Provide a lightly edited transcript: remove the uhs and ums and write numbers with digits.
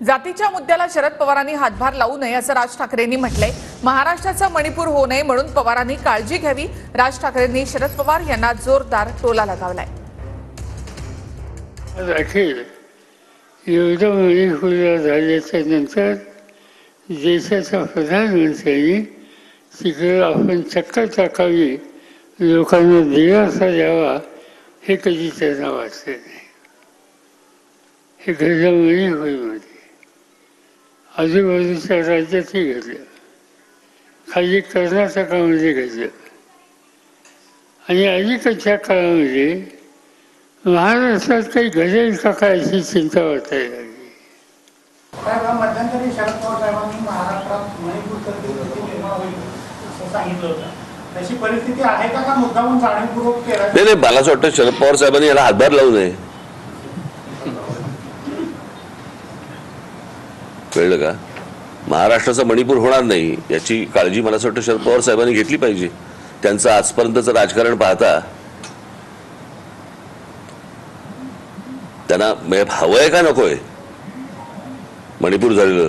जातीच्या मुद्द्याला शरद पवारांनी हातभार लावू नये असं राज ठाकरेंनी म्हटलंय। महाराष्ट्राचा मणिपूर होऊ नये म्हणून पवारांनी काळजी घ्यावी। राज ठाकरेंनी शरद पवार यांना जोरदार टोला लगावलाय। अखेर मणिपूरला झाल्याच्या नंतर देशाचा प्रधानमंत्र्यांनी तिकडे आपण चक्कर टाकावी, लोकांना दिलासा द्यावा, हे कधी त्यांना वाटले नाही। हे घडलं मणिपूरमध्ये, आजूबाजूच्या राज्यातही घडलं, खाली कर्नाटकामध्ये घडलं आणि अलीकडच्या काळामध्ये महाराष्ट्रात काही घडेल का काय अशी चिंता वाटायला लागली। मध्यंतरी शरद पवार साहेबांनी महाराष्ट्रात मणिपूरचं निर्माण होईल असं सांगितलं होतं, तशी परिस्थिती आहे का मुद्दामून जाणीवपूर्वक केलं? नाही, मला असं वाटतं शरद पवार साहेबांनी याला हातभार लावू नये। कळलं का? महाराष्ट्राचा मणिपूर होणार नाही याची काळजी मला असं वाटतं शरद पवार साहेबांनी घेतली पाहिजे। त्यांचं आजपर्यंतचं राजकारण पाहता त्यांना हवंय का नकोय मणिपूर झालेलं